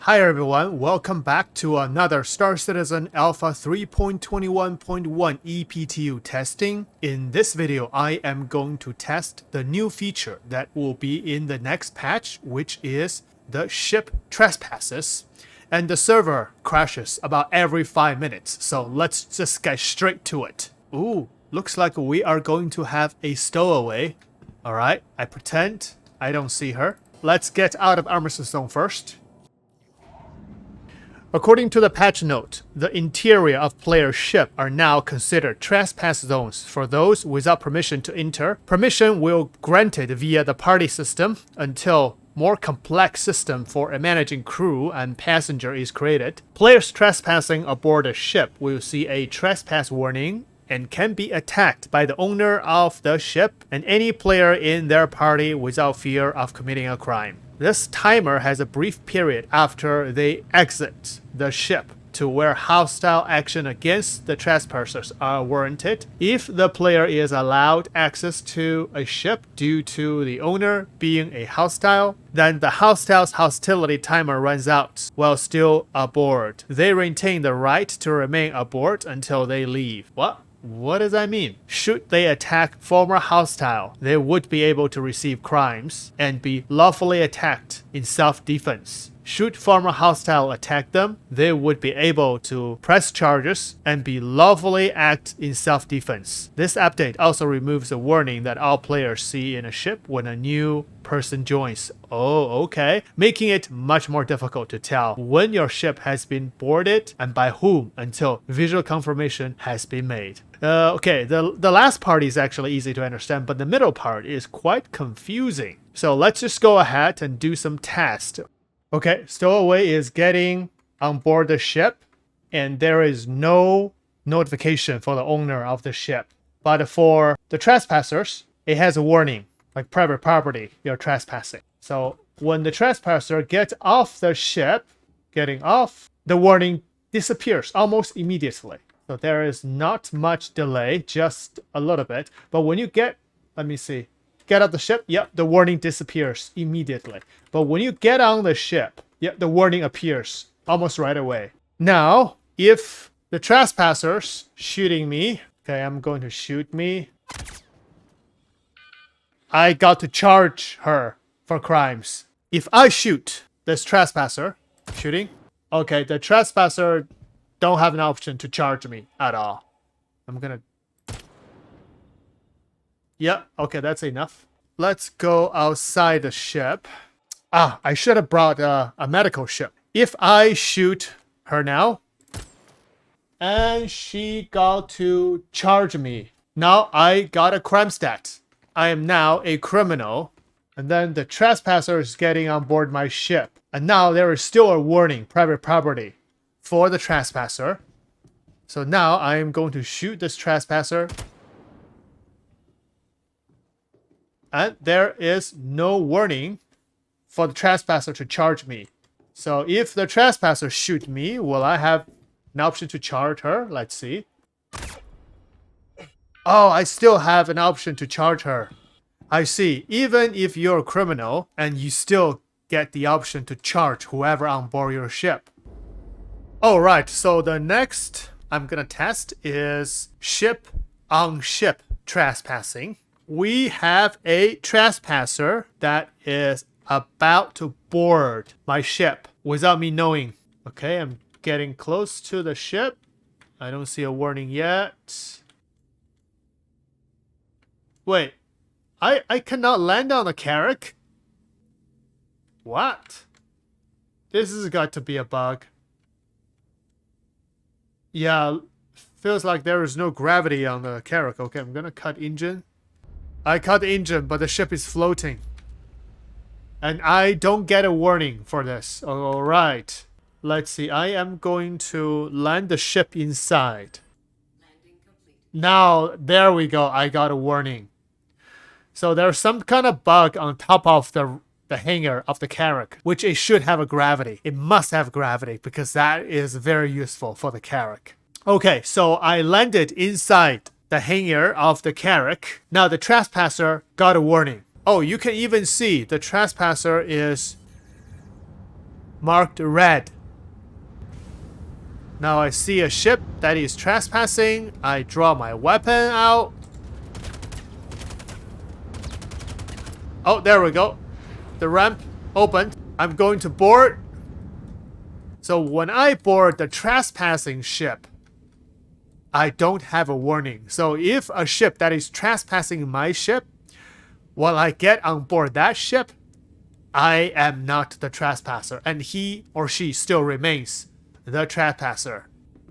Hi everyone, welcome back to another Star Citizen Alpha 3.21.1 EPTU testing. In this video, I am going to test the new feature that will be in the next patch, which is the ship trespasses. And the server crashes about every 5 minutes, so let's just get straight to it. Ooh, looks like we are going to have a stowaway. Alright, I pretend I don't see her. Let's get out of Armistice Zone first. According to the patch note, the interior of player's ship are now considered trespass zones for those without permission to enter. Permission will granted via the party system until more complex system for managing crew and passenger is created. Players trespassing aboard a ship will see a trespass warning and can be attacked by the owner of the ship and any player in their party without fear of committing a crime. This timer has a brief period after they exit the ship to where hostile action against the trespassers are warranted. If the player is allowed access to a ship due to the owner being a hostile, then the hostile's hostility timer runs out while still aboard. They retain the right to remain aboard until they leave. What does that mean? Should they attack former hostile, they would be able to receive crimes and be lawfully attacked in self-defense. Should former hostile attack them, they would be able to press charges and be lawfully act in self-defense. This update also removes a warning that all players see in a ship when a new person joins. Oh, okay. Making it much more difficult to tell when your ship has been boarded and by whom until visual confirmation has been made. Okay, the last part is actually easy to understand, but the middle part is quite confusing. So let's just go ahead and do some tests. Okay, stowaway is getting on board the ship, and there is no notification for the owner of the ship. But for the trespassers, it has a warning, like private property, you're trespassing. So when the trespasser gets off the ship, getting off, the warning disappears almost immediately. So there is not much delay, just a little bit. But when you get, let me see. Get off the ship, yep, the warning disappears immediately. But when you get on the ship, yep, the warning appears almost right away. Now, if the trespassers shooting me, okay, I'm going to shoot me. I got to charge her for crimes. If I shoot this trespasser, shooting, okay, the trespasser don't have an option to charge me at all. I'm gonna... Yeah, okay, that's enough. Let's go outside the ship. I should have brought a medical ship. If I shoot her now, and she got to charge me, now I got a crime stat. I am now a criminal, and then the trespasser is getting on board my ship. And now there is still a warning, private property, for the trespasser. So now I am going to shoot this trespasser. And there is no warning for the trespasser to charge me. So if the trespasser shoot me, will I have an option to charge her? Let's see. Oh, I still have an option to charge her. I see. Even if you're a criminal, and you still get the option to charge whoever on board your ship. Alright, so the next I'm gonna test is ship-on-ship trespassing. We have a trespasser that is about to board my ship without me knowing. Okay, I'm getting close to the ship. I don't see a warning yet. Wait, I cannot land on the carrack? What? This has got to be a bug. Yeah, feels like there is no gravity on the carrack. Okay, I'm gonna cut engine. I cut the engine, but the ship is floating. And I don't get a warning for this. Alright. Let's see. I am going to land the ship inside. Now, there we go. I got a warning. So there's some kind of bug on top of the hangar of the carrack, which it should have a gravity. It must have gravity because that is very useful for the carrack. Okay, so I landed inside the hangar of the carrack. Now the trespasser got a warning. Oh, you can even see the trespasser is marked red. Now I see a ship that is trespassing. I draw my weapon out. Oh, there we go. The ramp opened. I'm going to board. So when I board the trespassing ship, I don't have a warning. So if a ship that is trespassing my ship, while I get on board that ship, I am not the trespasser, and he or she still remains the trespasser.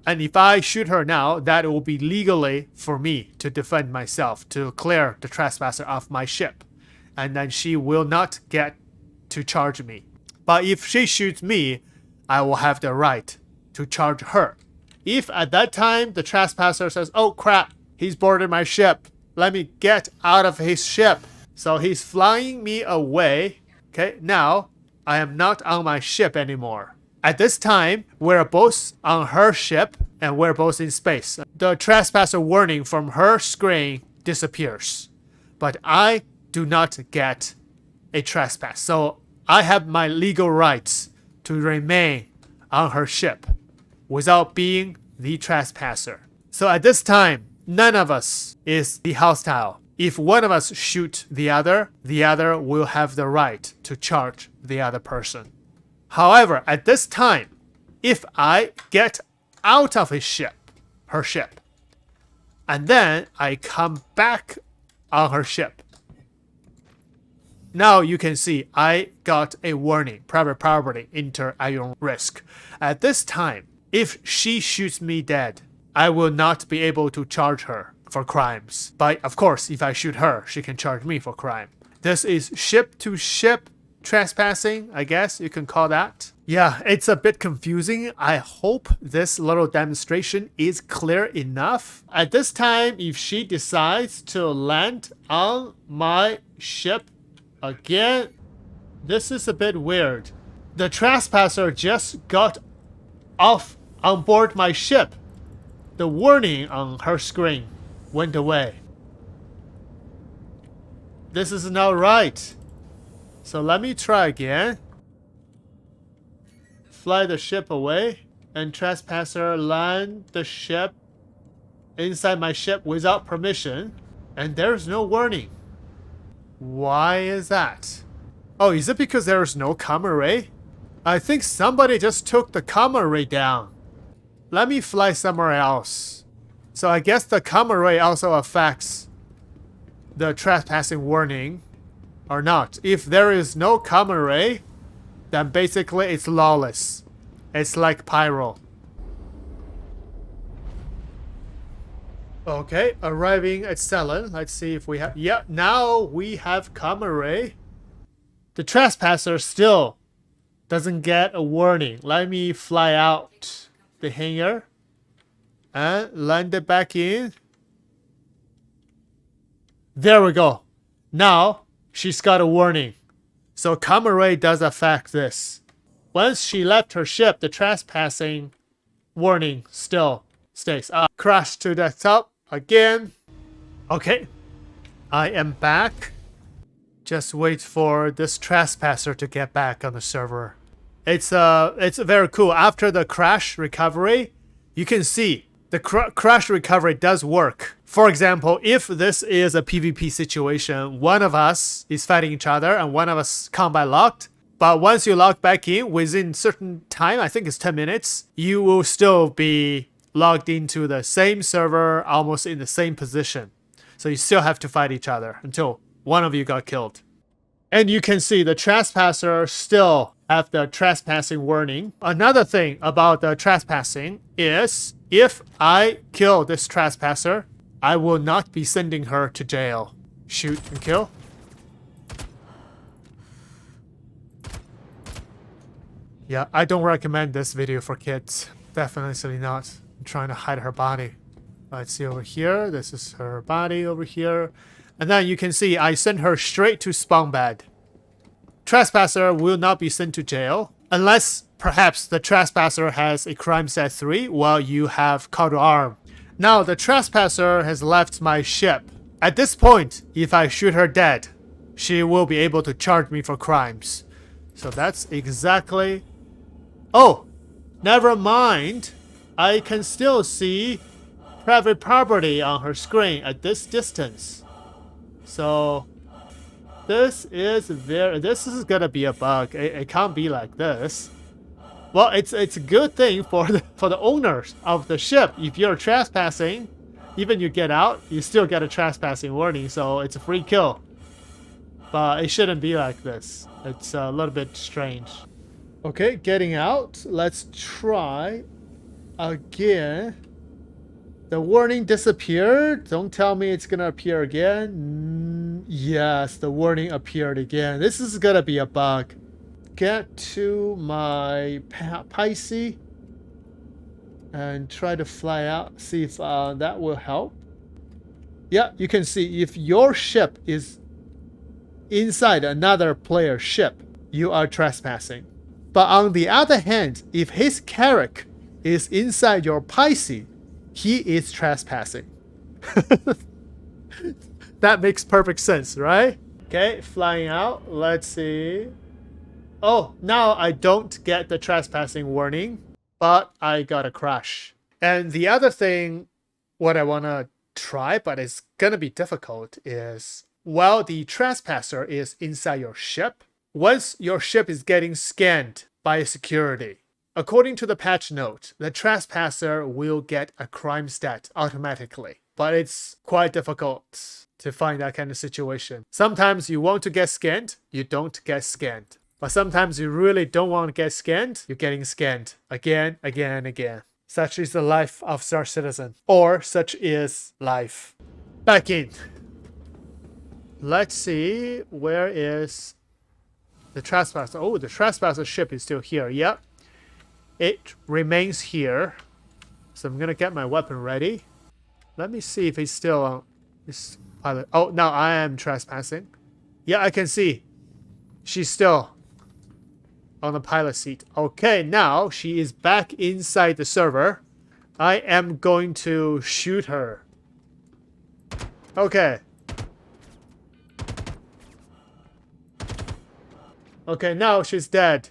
And if I shoot her now, that will be legally for me to defend myself, to clear the trespasser off my ship. And then she will not get to charge me. But if she shoots me, I will have the right to charge her. If at that time the trespasser says, oh crap, he's boarded my ship, let me get out of his ship. So he's flying me away. Okay, now I am not on my ship anymore. At this time, we're both on her ship and we're both in space. The trespasser warning from her screen disappears. But I do not get a trespass. So I have my legal rights to remain on her ship without being the trespasser. So at this time, none of us is the hostile. If one of us shoot the other will have the right to charge the other person. However, at this time, if I get out of his ship, her ship, and then I come back on her ship, now you can see I got a warning, private property, enter at your risk. At this time, if she shoots me dead, I will not be able to charge her for crimes. But of course, if I shoot her, she can charge me for crime. This is ship-to-ship trespassing, I guess you can call that. Yeah, it's a bit confusing. I hope this little demonstration is clear enough. At this time, if she decides to land on my ship again, this is a bit weird. The trespasser just got off on board my ship. The warning on her screen went away. This is not right. So let me try again. Fly the ship away and trespasser land the ship inside my ship without permission, and there's no warning. Why is that? Oh, is it because there is no camera ray? I think somebody just took the camera ray down. Let me fly somewhere else. So I guess the camera ray also affects the trespassing warning or not. If there is no camera ray, then basically it's lawless. It's like pyro. Okay, arriving at Ceylan. Let's see if we have... Yeah, now we have camera ray. The trespasser still doesn't get a warning. Let me fly out the hangar and land it back in. There we go. Now she's got a warning. So camera ray does affect this. Once she left her ship, the trespassing warning still stays. Crash to the top again. Okay, I am back. Just wait for this trespasser to get back on the server. It's very cool. After the crash recovery, you can see the crash recovery does work. For example, if this is a PvP situation, one of us is fighting each other and one of us combat locked. But once you log back in within certain time, I think it's 10 minutes, you will still be logged into the same server, almost in the same position. So you still have to fight each other until one of you got killed. And you can see the trespasser still have the trespassing warning. Another thing about the trespassing is if I kill this trespasser, I will not be sending her to jail. Shoot and kill. Yeah, I don't recommend this video for kids. Definitely not. I'm trying to hide her body. Let's see over here. This is her body over here. And then you can see I sent her straight to spawn bed. Trespasser will not be sent to jail unless perhaps the trespasser has a crime set 3 while you have call to arm. Now the trespasser has left my ship. At this point, if I shoot her dead, she will be able to charge me for crimes. So that's exactly Oh, never mind. I can still see private property on her screen at this distance. So this is gonna be a bug. It can't be like this. Well, it's a good thing for the owners of the ship. If you're trespassing, even you get out, you still get a trespassing warning, so it's a free kill. But it shouldn't be like this. It's a little bit strange. Okay, getting out. Let's try again. The warning disappeared. Don't tell me it's gonna appear again. Yes, the warning appeared again. This is gonna be a bug. Get to my Pisces and try to fly out. See if that will help. Yeah, you can see if your ship is inside another player's ship, you are trespassing. But on the other hand, if his carrack is inside your Pisces, he is trespassing. That makes perfect sense, right? Okay, flying out. Let's see. Oh, now I don't get the trespassing warning, but I got a crash. And the other thing, what I want to try, but it's going to be difficult, is while the trespasser is inside your ship, once your ship is getting scanned by security, according to the patch note, the trespasser will get a crime stat automatically. But it's quite difficult to find that kind of situation. Sometimes you want to get scanned, you don't get scanned. But sometimes you really don't want to get scanned, you're getting scanned again, again, and again. Such is the life of Star Citizen. Or such is life. Back in. Let's see, where is the trespasser? Oh, the trespasser ship is still here. Yep. It remains here. So I'm going to get my weapon ready. Let me see if he's still on this pilot. Oh, now I am trespassing. Yeah, I can see. She's still on the pilot seat. Okay, now she is back inside the server. I am going to shoot her. Okay. Okay, now she's dead.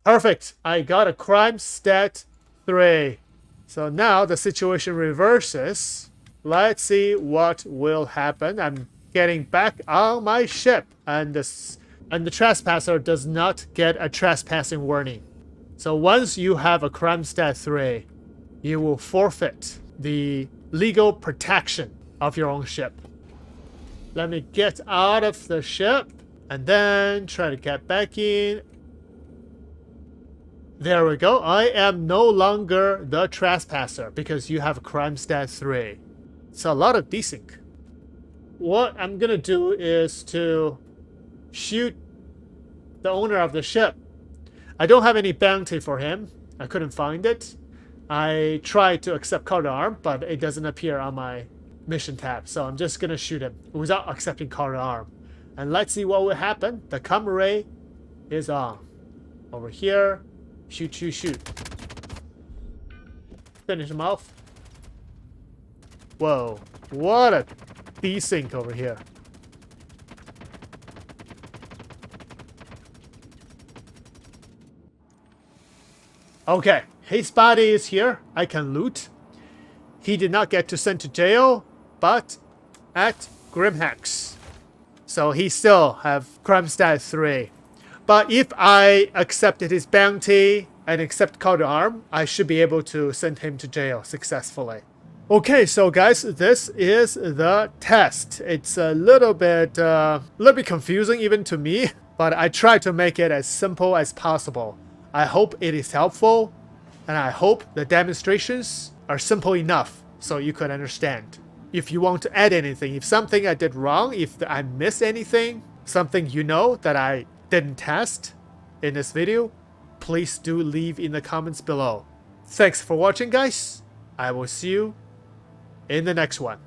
Perfect. I got a crime stat 3. So now the situation reverses. Let's see what will happen. I'm getting back on my ship, and the trespasser does not get a trespassing warning. So once you have a crime stat 3, you will forfeit the legal protection of your own ship. Let me get out of the ship and then try to get back in. There we go. I am no longer the trespasser because you have a crime stat 3. It's a lot of desync. What I'm gonna do is to shoot the owner of the ship. I don't have any bounty for him. I couldn't find it. I tried to accept call to arm, but it doesn't appear on my mission tab. So I'm just gonna shoot him without accepting call to arm. And let's see what will happen. The camera ray is on. Over here. Shoot, shoot, shoot. Finish him off. Whoa. What a desync over here. Okay, his body is here. I can loot. He did not get to send to jail, but at Grimhacks. So he still have crime stat 3. But if I accepted his bounty and accept call to arm, I should be able to send him to jail successfully. Okay, so guys, this is the test. It's a little bit confusing even to me, but I try to make it as simple as possible. I hope it is helpful, and I hope the demonstrations are simple enough so you can understand. If you want to add anything, if something I did wrong, if I missed anything, something you know that I didn't test in this video, please do leave in the comments below. Thanks for watching, guys. I will see you in the next one.